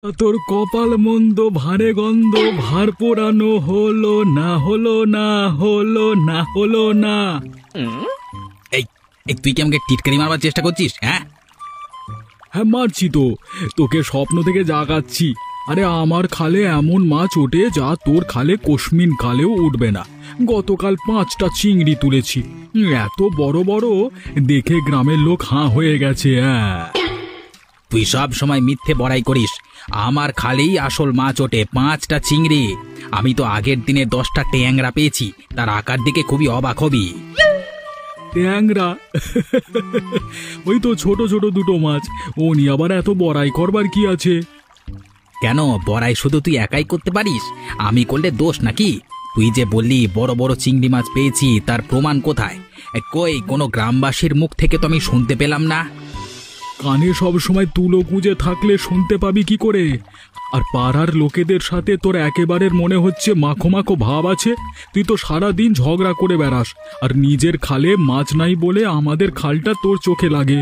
তোর কপাল মন্দ, ভারে গন্ধ, ভার পোড়ানো হলো না, হলো না, হলো না, হলো না। এই এই তুই কি আমাকে টিটকারি মারবার চেষ্টা করছিস? হ্যাঁ হ্যাঁ, মারছি তো। তোকে স্বপ্ন থেকে জাগাচ্ছি। আরে আমার খালে এমন মাছ ওঠে যা তোর খালে কোশমিন খালেও উঠবে না। গতকাল 5টা চিংড়ি তুলেছি। এত বড় বড়, দেখে গ্রামের লোক হাঁ হয়ে গেছে। হ্যাঁ, তুই সব সময় মিথ্যে বড়াই করিস। আমার খালেই আসল মাছ ওঠে, 5টা চিংড়ি। আমি তো আগের দিনে 10টা ট্যাংরা পেয়েছি, তার আকার দিকে খুবই অবাক হবি। ট্যাংরা? ওই তো ছোট ছোট দুটো মাছ। ও নিয়ে আবার এত বড়াই করবার কি আছে? কেন, বড়াই শুধু তুই একাই করতে পারিস? আমি করলে দোষ নাকি? তুই যে বললি বড় বড় চিংড়ি মাছ পেয়েছি, তার প্রমাণ কোথায়? কই, কোনো গ্রামবাসীর মুখ থেকে তো আমি শুনতে পেলাম না। কানে সব সময় তুলো গুঁজে থাকলে শুনতে পাবি কি করে? আর পাড়ার লোকেদের সাথে তোর একেবারে মনে হচ্ছে মাখো মাখো ভাব আছে। তুই তো সারা দিন ঝগড়া করে বেড়াস, আর নিজের খালে মাছ নাই বলে আমাদের খালটা তোর চোখে লাগে।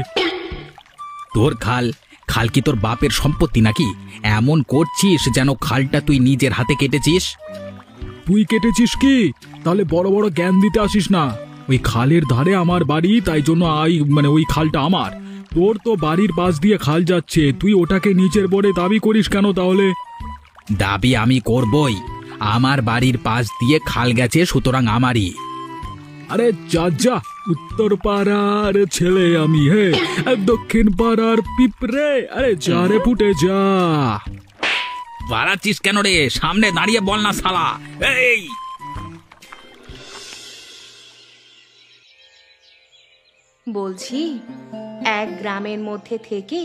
তোর খাল? খাল কি তোর বাপের সম্পত্তি নাকি? এমন করছিস যেন খালটা তুই নিজের হাতে কেটেছিস। তুই কেটেছিস কি? তাহলে বড় বড় জ্ঞান দিতে আসিস না। ওই খালের ধারে আমার বাড়ি, তাই জন্য ওই খালটা আমার। তোর তো বাড়ির পাশ দিয়ে খাল যাচ্ছে, তুই ওটাকে নিচের বলে দাবি করিস কেন তাহলে? দাবি আমি করবই। আমার বাড়ির পাশ দিয়ে খাল গেছে, সুতরাং আমারই। আরে যা যা, উত্তর পাড়ার ছেলে আমি, হে দক্ষিণ পাড়ার পিঁপড়ে। আরে যা রে ফুটে যা। বাড়াচ্ছিস কেন রে? সামনে দাঁড়িয়ে বল না শালা। এই বলছি, এক গ্রামের মধ্যে থেকে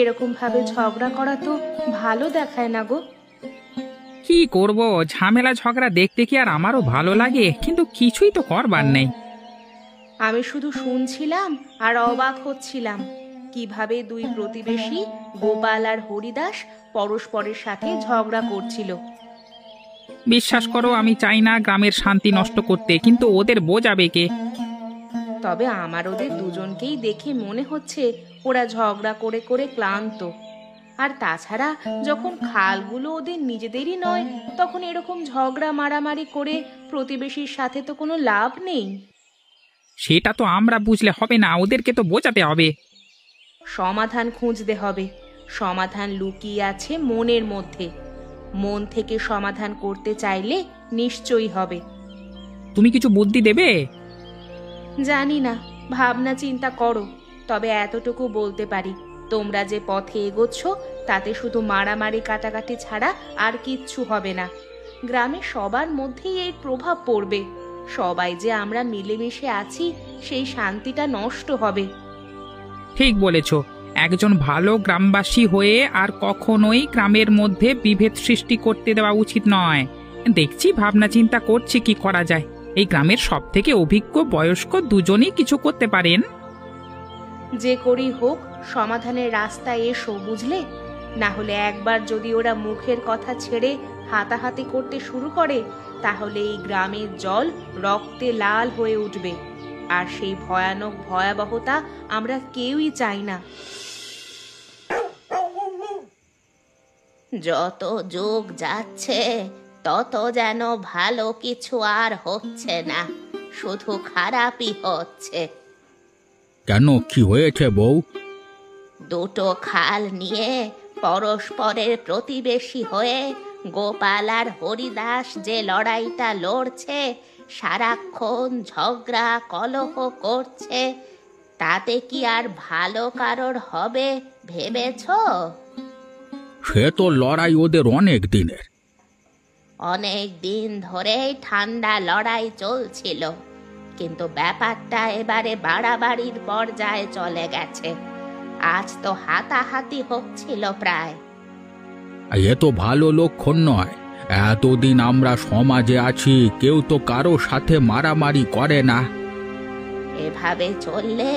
এরকম ভাবে ঝগড়া করা তো ভালো দেখায় না গো। কি করব, ঝামেলা ঝগড়া দেখতে কি আর আমারও ভালো লাগে, কিন্তু কিছুই তো করবার নেই। আমি শুধু শুনছিলাম আর অবাক হচ্ছিলাম কিভাবে দুই প্রতিবেশী গোপাল আর হরিদাস পরস্পরের সাথে ঝগড়া করছিল। বিশ্বাস করো, আমি চাই না গ্রামের শান্তি নষ্ট করতে, কিন্তু ওদের বোঝাবে কে? তবে আমার ওদের দুজনকেই দেখে মনে হচ্ছে ওরা ঝগড়া করে করে ক্লান্ত। আর তাছাড়া যখন খালগুলো ওদের নিজেদেরই নয়, তখন এরকম ঝগড়া মারামারি করে প্রতিবেশীর সাথে তো কোনো লাভ নেই। সেটা তো আমরা বুঝলে হবে না, ওদেরকে তো বোঝাতে হবে। সমাধান খুঁজতে হবে। সমাধান লুকিয়ে আছে মনের মধ্যে। মন থেকে সমাধান করতে চাইলে নিশ্চয়ই হবে। তুমি কিছু বুদ্ধি দেবে? জানি না, ভাবনা চিন্তা করো। তবে এতটুকু বলতে পারি, তোমরা যে পথে এগোচ্ছ তাতে শুধু মারামারি কাটাকাটি ছাড়া আর কিচ্ছু হবে না। গ্রামে সবার মধ্যেই এর প্রভাব পড়বে। সবাই যে আমরা মিলেমিশে আছি, সেই শান্তিটা নষ্ট হবে। ঠিক বলেছ। একজন ভালো গ্রামবাসী হয়ে আর কখনোই গ্রামের মধ্যে বিভেদ সৃষ্টি করতে দেওয়া উচিত নয়। দেখছি, ভাবনা চিন্তা করছি কি করা যায়। এই গ্রামের সব থেকে অভিজ্ঞ বয়স্ক দুজনই কিছু করতে পারেন। যে করেই হোক সমাধানের রাস্তায় এসো, বুঝলে? না হলে একবার যদি ওরা মুখের কথা ছেড়ে হাতাহাতি করতে শুরু করে, তাহলে এই গ্রামের জল রক্তে লাল হয়ে উঠবে। আর সেই ভয়ানক ভয়াবহতা আমরা কেউই চাই না। যত যুগ যাচ্ছে তত যেন ভালো কিছু আর হচ্ছে না, শুধু খারাপই হচ্ছে। কেন, কি হয়েছে বউ? দুটো খাল নিয়ে পরস্পরের প্রতিবেশী হয়ে গোপাল আর হরিদাস যে লড়াইটা লড়ছে, সারাক্ষণ ঝগড়া কলহ করছে, তাতে কি আর ভালো কারোর হবে ভেবেছো? সে তো লড়াই ওদের অনেক দিনের। অনেক দিন ধরেই ঠান্ডা লড়াই চলছিল, কিন্তু ব্যাপারটা এবারে বাড়াবাড়ির পর্যায়ে চলে গেছে। আজ তো হাতাহাতি হচ্ছিল প্রায়। এ তো ভালো লক্ষণ নয়। এতদিন আমরা সমাজে আছি, কেউ তো কারো সাথে মারামারি করে না। এভাবে চললে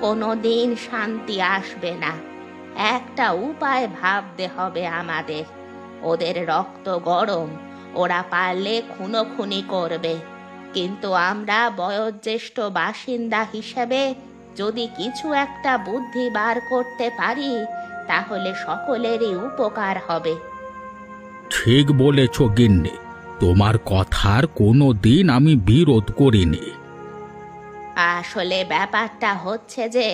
কোনোদিন শান্তি আসবে না। একটা উপায় ভাবতে হবে আমাদের। ওদের রক্ত গরম, ওরা পারলে খুনোখুনি করবে, কিন্তু আমরা বয়োজ্যেষ্ঠ বাসিন্দা হিসেবে যদি কিছু একটা বুদ্ধি বার করতে পারি, তাহলে সকলেরই উপকার হবে। ঠিক বলেছ গিন্নি, তোমার কথার কোনো দিন আমি বিরোধ করিনি। আসলে ব্যাপারটা হচ্ছে যে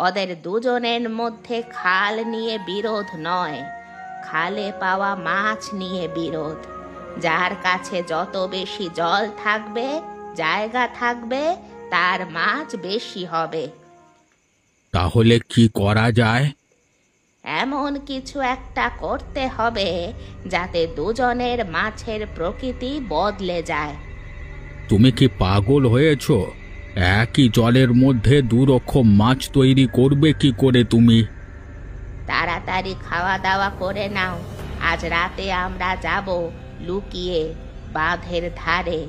ওদের দুজনের মধ্যে খাল নিয়ে বিরোধ নয়, খালে পাওয়া মাছ নিয়ে বিরোধ। যার কাছে যত বেশি জল থাকবে, জায়গা থাকবে, তার মাছ বেশি হবে। তাহলে কি করা যায়? এমন কিছু একটা করতে হবে যাতে দুজনের মাছের প্রকৃতি বদলে যায়। তুমি কি পাগল হয়েছ? একই জলের মধ্যে দুরকম মাছ তৈরি করবে কি করে তুমি? তাড়াতাড়ি খাওয়া দাওয়া করে নাও, আজ রাতে আমরা যাব লুকিয়ে বাঁধের ধারে।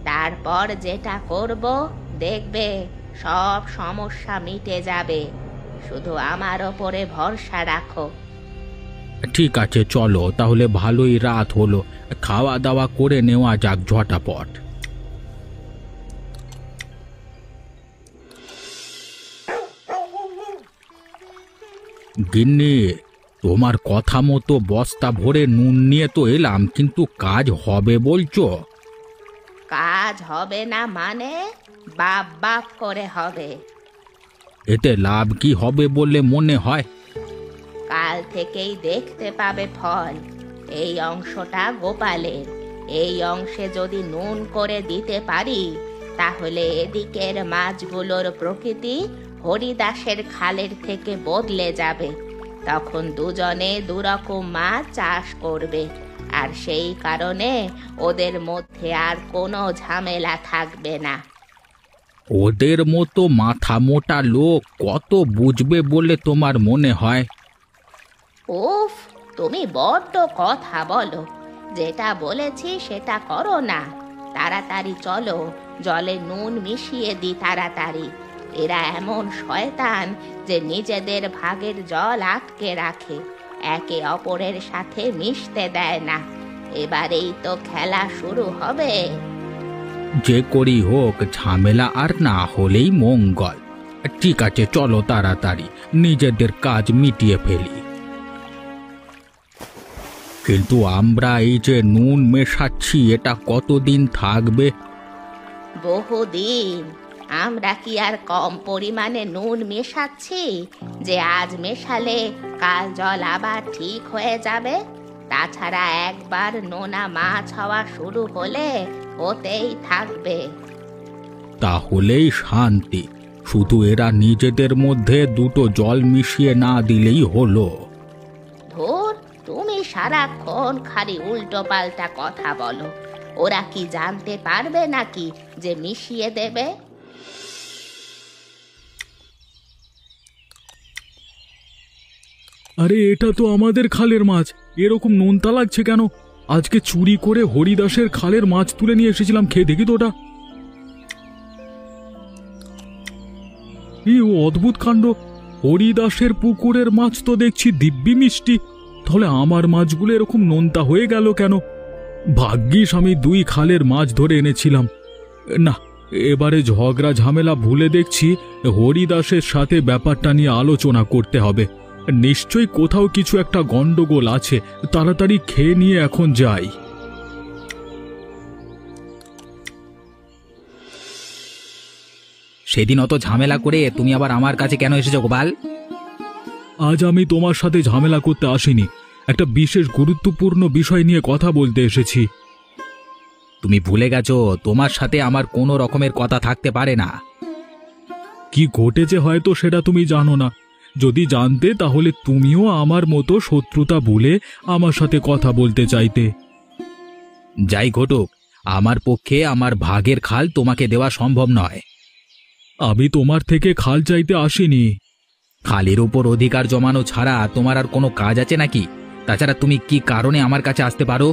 তারপর যেটা করব দেখবে সব সমস্যা মিটে যাবে। শুধু আমার ওপরে ভরসা রাখো। ঠিক আছে, চলো তাহলে। ভালোই রাত হলো, খাওয়া দাওয়া করে নেওয়া যাক ঝটাপট। গিন্নি, তোমার কথা মতো বস্তা ভরে নুন নিয়ে তো এলাম, কিন্তু কাজ হবে বলছো? কাজ হবে না মানে? বাপ বাপ করে হবে। এতে লাভ কি হবে বলে মনে হয়? কাল থেকেই দেখতে পাবে ফল। এই অংশটা গোপালের, এই অংশে যদি নুন করে দিতে পারি তাহলে এদিকের মাছগুলোর প্রকৃতি হরিদাসের খালের থেকে বদলে যাবে। তখন দুজনে দুরকম মাছ চাষ করবে, আর সেই কারণে ওদের মধ্যে আর কোনো ঝামেলা থাকবে না। ওদের মতো মাথা মোটা লোক কত বুঝবে বলে তোমার মনে হয়? উফ, তুমি বড্ড কথা বলো। যেটা বলেছি সেটা করো না। তাড়াতাড়ি চলো, জলে নুন মিশিয়ে দি তাড়াতাড়ি। এরা এমন শয়তান যে নিজেদের ভাগের জল আটকে রাখে, একে অপরের সাথে মিশতে দেয় না। এবারেই তো খেলা শুরু হবে। যে করি হোক, ঝামেলা আর না হলেই মঙ্গল। ঠিক আছে, চলো তাড়াতাড়ি নিজেদের কাজ মিটিয়ে ফেলি। কিন্তু আমরা এই যে নুন মেশাচ্ছি, এটা কতদিন থাকবে? বহুদিন। আমরা কি আর কম পরিমাণে নুন মেশাচ্ছি যে আজ মেশালে কাল জল আবার ঠিক হয়ে যাবে? তাছাড়া একবার নোনা মাছ হওয়া শুরু হলে হতেই থাকবে। তাহলেই শান্তি। শুধু এরা নিজেদের মধ্যে দুটো জল মিশিয়ে না দিলেই হলো। ধুর, তুমি সারাক্ষণ খালি উল্টো পাল্টা কথা বলো। ওরা কি জানতে পারবে নাকি যে মিশিয়ে দেবে? আরে, এটা তো আমাদের খালের মাছ, এরকম নোনতা লাগছে কেন? আজকে চুরি করে হরিদাসের খালের মাছ তুলে নিয়ে এসেছিলাম, খেয়ে দেখি তো ওটা। এই অদ্ভুত কাণ্ড! হরিদাসের পুকুরের মাছ তো দেখছি দিব্যি মিষ্টি, তাহলে আমার মাছগুলো এরকম নোনতা হয়ে গেল কেন? ভাগ্যিস আমি দুই খালের মাছ ধরে এনেছিলাম। না, এবারে ঝগড়া ঝামেলা ভুলে দেখছি হরিদাসের সাথে ব্যাপারটা নিয়ে আলোচনা করতে হবে। নিশ্চয়ই কোথাও কিছু একটা গন্ডগোল আছে। তাড়াতাড়ি খেয়ে নিয়ে এখন যাই। সেদিন অত ঝামেলা করে তুমি আবার আমার কাছে কেন এসেছো গোপাল? আজ আমি তোমার সাথে ঝামেলা করতে আসিনি, একটা বিশেষ গুরুত্বপূর্ণ বিষয় নিয়ে কথা বলতে এসেছি। তুমি ভুলে গেছো তোমার সাথে আমার কোনো রকমের কথা থাকতে পারে না। কি ঘটেছে হয়তো সেটা তুমি জানো না। যদি জানতে তাহলে তুমিও আমার মতো শত্রুতা ভুলে আমার সাথে কথা বলতে চাইতে। যাই ঘটুক, আমার পক্ষে আমার ভাগের খাল তোমাকে দেওয়া সম্ভব নয়। আমি তোমার থেকে খাল চাইতে আসিনি। খালের উপর অধিকার জমানো ছাড়া তোমার আর কোনো কাজ আছে নাকি? তাছাড়া তুমি কি কারণে আমার কাছে আসতে পারো?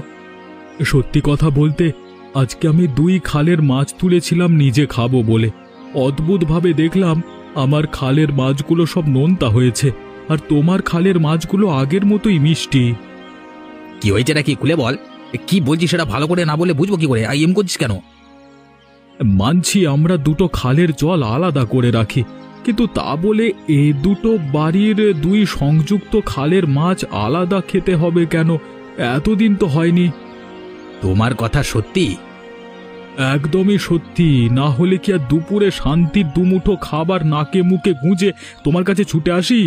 সত্যি কথা বলতে, আজকে আমি দুই খালের মাছ তুলেছিলাম নিজে খাবো বলে। অদ্ভুতভাবে দেখলাম আমার খালের মাছগুলো সব নোনতা হয়েছে, আর তোমার খালের মাছগুলো আগের মতোই মিষ্টি। কি হয়েছে নাকি খুলে বল। কি বলছিস সেটা ভালো করে না বলে বুঝবো কি করে? এম করছিস কেন? মানছি আমরা দুটো খালের জল আলাদা করে রাখি, কিন্তু তা বলে এ দুটো বাড়ির দুই সংযুক্ত খালের মাছ আলাদা খেতে হবে কেন? এতদিন তো হয়নি। তোমার কথা সত্যি? একদমই সত্যি। না হলে কি আর দুপুরে শান্তির দুমুঠো খাবার নাকে মুখে গুঁজে তোমার কাছে ছুটে আসি?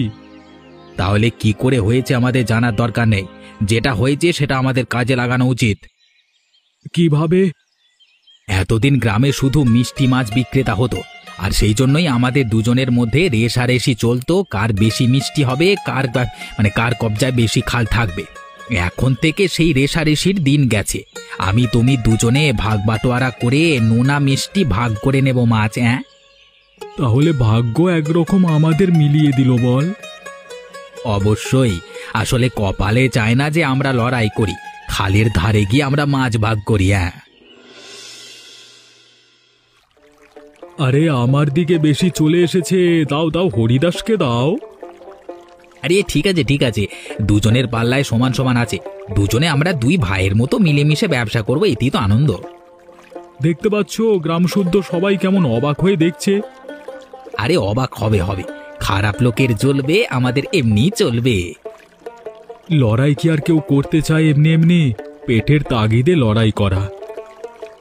তাহলে কি করে হয়েছে আমাদের জানার দরকার নেই, যেটা হয়েছে সেটা আমাদের কাজে লাগানো উচিত। কিভাবে? এতদিন গ্রামে শুধু মিষ্টি মাছ বিক্রেতা হতো, আর সেই জন্যই আমাদের দুজনের মধ্যে রেষারেষি চলতো কার বেশি মিষ্টি হবে, কার কবজায় বেশি খাল থাকবে। এখন থেকে সেই রেষারেষির দিন গেছে। আমি তুমি দুজনে ভাগ বাটোয়ারা করে নোনা মিষ্টি ভাগ করে নেব মাছ। তাহলে ভাগ্য একরকম আমাদের মিলিয়ে দিল বল? অবশ্যই। আসলে কপালে চায় না যে আমরা লড়াই করি, খালের ধারে গিয়ে আমরা মাছ ভাগ করি। আরে আমার দিকে বেশি চলে এসেছে, দাও দাও, হরিদাসকে দাও। আরে ঠিক আছে ঠিক আছে, দুজনের পাল্লায় সমান সমান আছে। দুজনে আমরা দুই ভাইয়ের মতো মিলেমিশে ব্যবসা করবো, এতেই তো আনন্দ। দেখতে পাচ্ছ গ্রাম শুদ্ধ সবাই কেমন অবাক হয়ে দেখছে। আরে অবাক হবে হবে, খারাপ লোকের জ্বলবে, আমাদের এমনি চলবে। লড়াই কি আর কেউ করতে চায় এমনি এমনি? পেটের তাগিদে লড়াই করা।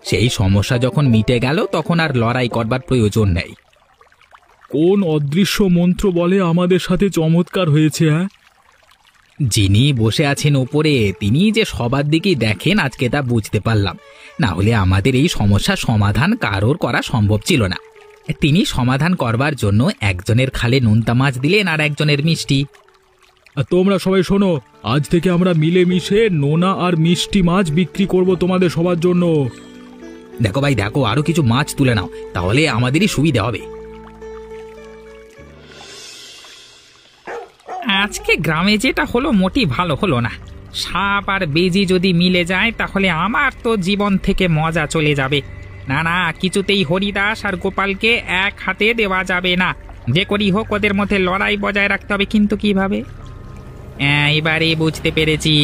সেই সমস্যা যখন মিটে গেল তখন আর লড়াই করবার প্রয়োজন নেই। কোন অদৃশ্য মন্ত্র বলে আমাদের সাথে চমৎকার হয়েছে? যিনি বসে আছেন ওপরে তিনি যে সবার দিকেই দেখেন আজকে তা বুঝতে পারলাম। না হলে আমাদের এই সমস্যার সমাধান কারোর করা সম্ভব ছিল না। তিনি সমাধান করবার জন্য একজনের খালে নোনতা মাছ দিলেন আর একজনের মিষ্টি। আর তোমরা সবাই শোনো, আজ থেকে আমরা মিলেমিশে নোনা আর মিষ্টি মাছ বিক্রি করব তোমাদের সবার জন্য। দেখো ভাই দেখো, আরো কিছু মাছ তুলে নাও, তাহলে আমাদেরই সুবিধা হবে। আজকে গ্রামে যেটা হলো মোটেই ভালো হলো না। সাপ আর বেজি যদি মিলে যায় তাহলে আমার তো জীবন থেকে মজা চলে যাবে। না না, কিছুতেই হরিদাস আর গোপালকে এক হাতে দেওয়া যাবে না। যে করি হোক ওদের মধ্যে লড়াই বজায় রাখতে হবে। কিন্তু কিভাবে? এবারে বুঝতে পেরেছি।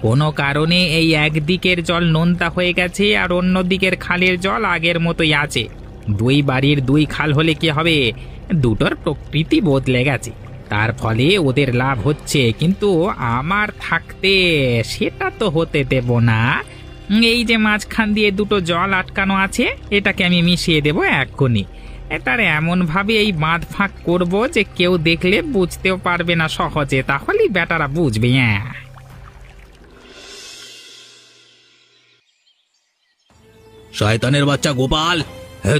কোনো কারণে এই একদিকের জল নোনতা হয়ে গেছে আর অন্য দিকের খালের জল আগের মতোই আছে। দুই বাড়ির দুই খাল হলে কি হবে? দুটোর প্রকৃতি বদলে গেছে, তার ফলে ওদের লাভ হচ্ছে, কিন্তু আমার থাকতে সেটা তো হতে দেব না। এই যে মাঝখান দিয়ে দুটো জল আটকানো আছে, এটাকে আমি মিশিয়ে দেব এক্ষুনি। এটার এমনভাবে এই বাঁধ ফাঁক করবো যে কেউ দেখলে বুঝতেও পারবে না সহজে, তাহলেই বেটারা বুঝবে। শয়তানের বাচ্চা গোপাল,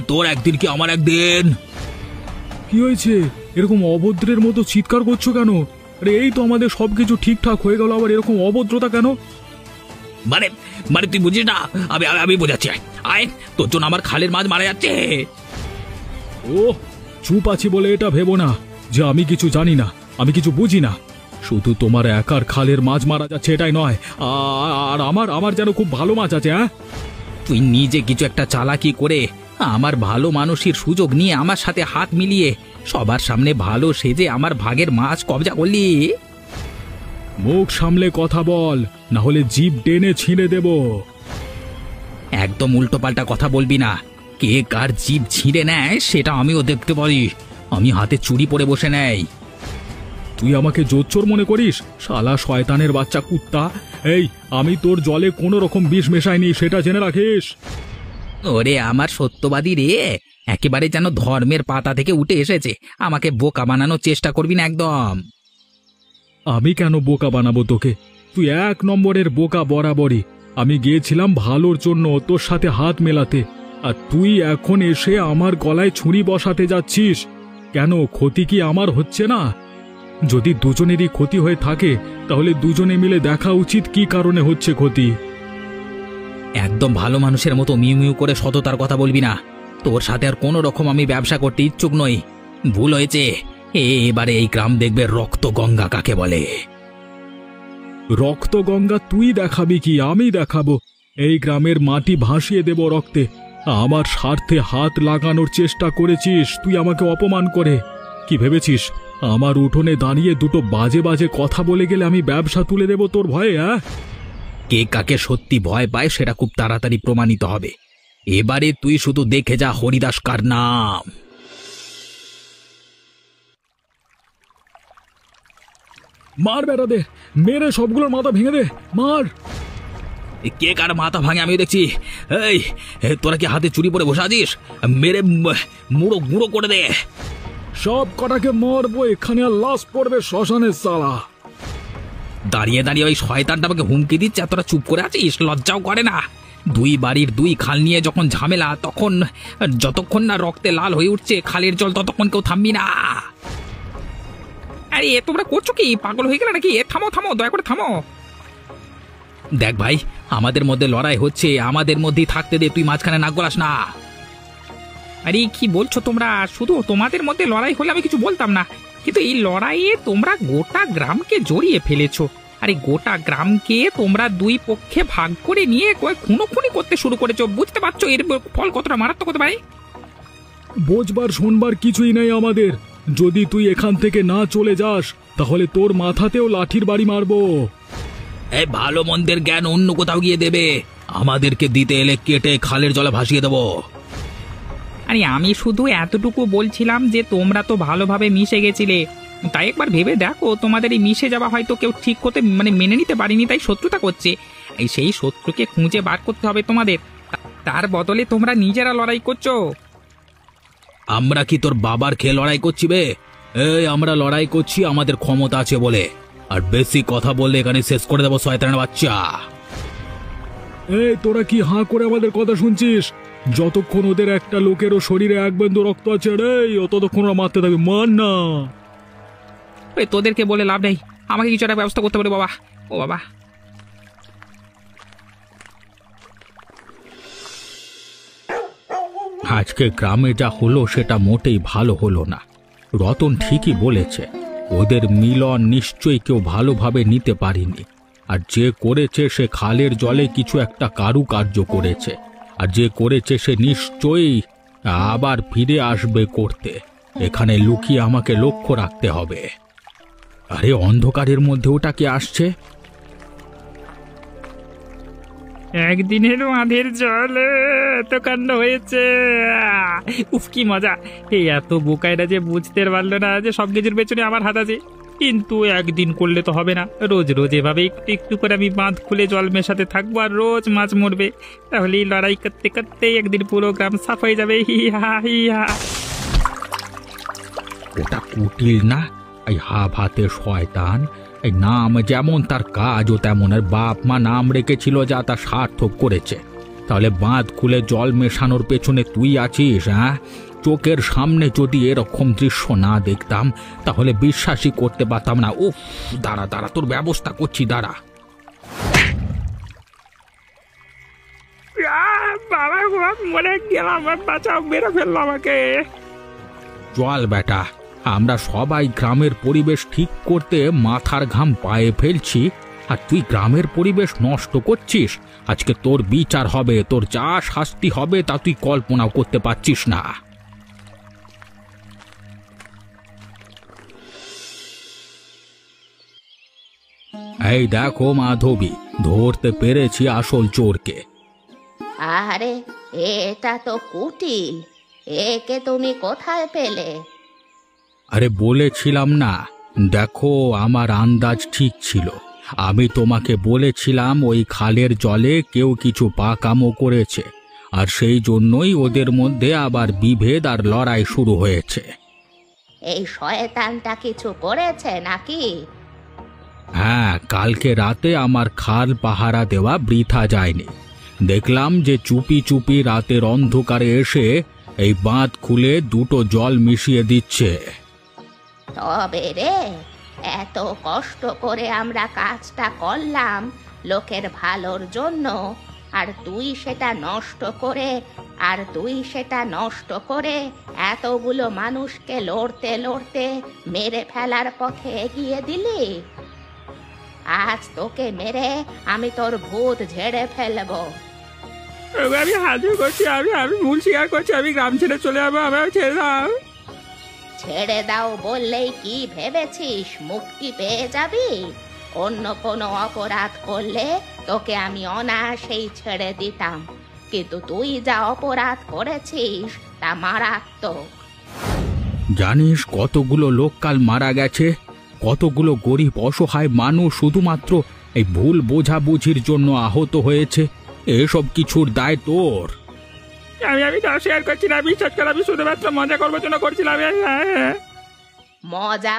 তোর একদিন কি আমার একদিন। কি হয়েছে? এরকম অভদ্রের মতো চিৎকার করছো কেন? আরে এই তো আমাদের সবকিছু ঠিকঠাক হয়ে গেল, আবার এরকম অভদ্রতা কেন? মানে মানে তুই বুঝিস না? আমি আমি বোঝাচ্ছি। আয়, তোর জন্য আমার খালের মাছ মারা যাচ্ছে। ও, চুপ আছি বলে এটা ভেবো না যে আমি কিছু জানি না, আমি কিছু বুঝি না। শুধু তোমার একার খালের মাছ মারা যাচ্ছে এটাই নয়, আর আমার যেন খুব ভালো মাছ আছে। তুই নিজে কিছু একটা চালাকি করে আমার ভালো মানুষের সুযোগ নিয়ে আমার সাথে হাত মিলিয়ে সবার সামনে ভালো সেজে আমার ভাগের মাছ কবজা করলি। মুখ সামলে কথা বল, না হলে জিভ টেনে ছিঁড়ে দেব। একদম উল্টোপাল্টা কথা বলবি না। কে কার জিভ ছিঁড়ে নেয় সেটা আমিও দেখতে পারি। আমি হাতে চুরি পরে বসে নেই। তুই আমাকে জোচ্চোর মনে করিস? শালা শয়তানের বাচ্চা কুত্তা! এই, আমি তোর জলে কোনো রকম বিষ মেশাইনি, সেটা জেনে রাখিস। ওরে আমার সত্যবাদী রে, একেবারে যেন ধর্মের পাতা থেকে উঠে এসেছে। আমাকে বোকা বানানোর চেষ্টা করবি না একদম। আমি কেন বোকা বানাবো তোকে? তুই এক নম্বরের বোকা বরাবরই। আমি গিয়েছিলাম ভালোর জন্য তোর সাথে হাত মেলাতে, আর তুই এখন এসে আমার গলায় ছুরি বসাতে যাচ্ছিস কেন? ক্ষতি কি আমার হচ্ছে না? যদি দুজনেরই ক্ষতি হয়ে থাকে তাহলে দুজনে মিলে দেখা উচিত কি কারণে হচ্ছে ক্ষতি। একদম ভালো মানুষের মতো মিউ মিউ করে সততার কথা বলবি না। তোর সাথে আর কোনো রকম আমি ব্যবসা করতে ইচ্ছুক নই। ভুল হয়েছে। এবারে এই গ্রাম দেখবে রক্ত গঙ্গা কাকে বলে। রক্ত গঙ্গা তুই দেখাবি কি আমি দেখাবো? এই গ্রামের মাটি ভাসিয়ে দেব রক্তে। আমার স্বার্থে হাত লাগানোর চেষ্টা করেছিস তুই আমাকে অপমান করে। কি ভেবেছিস আমার উঠোনে দাঁড়িয়ে দুটো বাজে বাজে কথা বলে গেলে আমি ব্যবসা তুলে দেব তোর ভয়ে? কে কাকে সত্যি ভয় পায় সেটা খুব তাড়াতাড়ি প্রমাণিত হবে। এবারে তুই শুধু দেখে যা হরিদাস কার নাম। মার বেটা দে, মেরে সবগুলোর মাথা ভেঙে দে, মার। কে কার মাথা ভাঙে আমি দেখছি। এই তোরা কি হাতে চুরি পরে বসে আছিস? মেরে মুড়ো গুঁড়ো করে দে। সব কটাকে মারবো, এখানে আর লাশ পড়বে শ্মশানের সালা। দাঁড়িয়ে দাঁড়িয়ে ওই শয়তানটা আমাকে হুমকি দিচ্ছে আর তোরা চুপ করে আছিস, লজ্জাও করে না? দুই বাড়ির দুই খাল নিয়ে যখন ঝামেলা, তখন যতক্ষণ না রক্তে লাল হয়ে উঠছে খালের জল, ততক্ষণ কেউ থামবি না। আরে তোমরা করছো কি? পাগল হয়ে গেলে নাকি? থামো থামো, দয়া করে থামো। দেখ ভাই, আমাদের মধ্যে লড়াই হচ্ছে, আমাদের মধ্যেই থাকতে দে, তুই মাঝখানে নাক গলাস না। আরে কি বলছো তোমরা? শুধু তোমাদের মধ্যে লড়াই হলে আমি কিছু বলতাম না, কিন্তু এই লড়াইয়ে তোমরা গোটা গ্রামকে জড়িয়ে ফেলেছো। আরে গোটা গ্রামকে তোমরা দুই পক্ষে ভাগ করে নিয়ে খুনোখুনি করতে শুরু করেছো। বুঝতে পারছো এর ফল কতটা মারাত্মক হতে পারে? বোঝবার শোনবার কিছুই নেই আমাদের। যদি তুই এখান থেকে না চলে যাস, তাহলে তোর মাথাতেও লাঠির বাড়ি মারবো। এই ভালো মন্দের জ্ঞান অন্য কোথাও গিয়ে দেবে, আমাদেরকে দিতে এলে কেটে খালের জলে ভাসিয়ে দেবো। আরে আমি শুধু এতটুকু বলছিলাম যে তোমরা তো ভালোভাবে মিশে গেছিলে, তাই একবার ভেবে দেখো, তোমাদের এই মিশে যাওয়া হয়তো কেউ ঠিক করতে মেনে নিতে পারিনি, তাই শত্রুতা করছে। এই সেই শত্রুকে খুঁজে বার করতে হবে তোমাদের, তার বদলে তোমরা নিজেরা লড়াই করছো। আমরা কি তোর বাবার খেয়ে লড়াই করছি বে? এই আমরা লড়াই করছি আমাদের ক্ষমতা আছে বলে, আর বেশি কথা বললে এখানে শেষ করে দেবো শয়তানের বাচ্চা। এই তোরা কি হাঁ করে আমাদের কথা শুনছিস? যতক্ষণ ওদের একটা লোকেরও শরীরে এক বিন্দু রক্ত আছে রে, ততক্ষণ ওরা মারতে থাকবে, মার না। তোদেরকে বলে লাভ নেই, আমাকে কিছু একটা ব্যবস্থা করতে পারে বাবা। ও বাবা, আজকে গ্রামে যা হলো সেটা মোটেই ভালো হলো না। রতন ঠিকই বলেছে, ওদের মিলন নিশ্চয়ই কেউ ভালোভাবে নিতে পারেনি। আর যে করেছে সে খালের জলে কিছু একটা কারুকার্য করেছে, আর যে করেছে সে নিশ্চয়ই আবার ফিরে আসবে করতে। এখানে লুকিয়ে আমাকে লক্ষ্য রাখতে হবে। আরে অন্ধকারের মধ্যে ওটা কে আসছে? একদিনের মাঠের জলে এত কাণ্ড হয়েছে। উফ কি মজা! এই এত বোকাইরা যে বুঝতে পারলো না যে সবকিছুর পেছনে আমার হাত আছে। কিন্তু একদিন করলে তো হবে না, রোজ রোজ এভাবে একটু একটু করে আমি বাঁধ খুলে জল মেশাতে থাকবো আর রোজ মাছ মরবে। তাহলে এই লড়াই করতে করতে একদিন পুরো গ্রাম সাফ হয়ে যাবে। হিহা হিহা। ওটা কুটিল না, এই হাতে শয়তান। এই নাম যেমন তার কাজও তেমন। আর বাপ মা নাম রেখেছিল যা তা সার্থক করেছে। তাহলে বাঁধ খুলে জল মেশানোর পেছনে তুই আছিস? হ্যাঁ, চোখের সামনে যদি এরকম দৃশ্য না দেখতাম তাহলে বিশ্বাসই করতে পারতাম না। উফ, দাঁড়া দাঁড়া, তোর ব্যবস্থা করছি, দাঁড়া। বাবা মরে গেলাম, বাঁচাও, মেরে ফেললো আমাকে। চল বেটা, আমরা সবাই গ্রামের পরিবেশ ঠিক করতে মাথার ঘাম পায়ে ফেলছি, আর তুই গ্রামের পরিবেশ নষ্ট করছিস। আজকে তোর বিচার হবে, তোর যা শাস্তি হবে তা তুই কল্পনাও করতে পারছিস না। এই দেখো মাধবী, ধরতে পেরেছি আসল চোরকে। আরে এটা তো কুটিল, একে তুমি কোথায় পেলে? আরে বলেছিলাম না, দেখো আমার আন্দাজ ঠিক ছিল। আমি তোমাকে বলেছিলাম ওই খালের জলে কেউ কিছু পাকামো করেছে, আর সেই জন্যই ওদের মধ্যে আবার বিভেদ আর লড়াই শুরু হয়েছে। এই শয়তানটা কিছু করেছে নাকি? হ্যাঁ, কালকে রাতে আমার খাল পাহারা দেওয়া বৃথা যায়নি। দেখলাম যে চুপি চুপি রাতের অন্ধকারে এসে এই বাঁধ খুলে দুটো জল মিশিয়ে দিচ্ছে। তবে রে, এত কষ্ট করে আমরা কাজটা করলাম লোকের ভালোর জন্য, আর তুই সেটা নষ্ট করে এতগুলো মানুষকে লড়তে লড়তে মেরে ফেলার পথে এগিয়ে দিলি। আজ তোকে মেরে আমি তোর ভূত ঝেড়ে ফেলবো। আমি হাজির করছি, আমি ভুল স্বীকার করছি, আমি গ্রাম ছেড়ে চলে যাবো, আমার ছেড়ে দাও। ছেড়ে দাও বললেই কি ভেবেছিস মুক্তি পেয়ে যাবি? অন্য কোনো অপরাধ করলে তোকে আমি অনায়াসেই ছেড়ে দিতাম, কিন্তু তুই যা অপরাধ করেছিস তা মারাত্মক। জানিস কতগুলো লোক কাল মারা গেছে? কতগুলো গরিব অসহায় মানুষ শুধুমাত্র এই ভুল বোঝাবুঝির জন্য আহত হয়েছে। এসব কিছুর দায় তোর। আমি তো শেয়ার করছি না, বিশ্বাস করে আমি শুধুমাত্র মজা করবার জন্য করছিলাম। মজা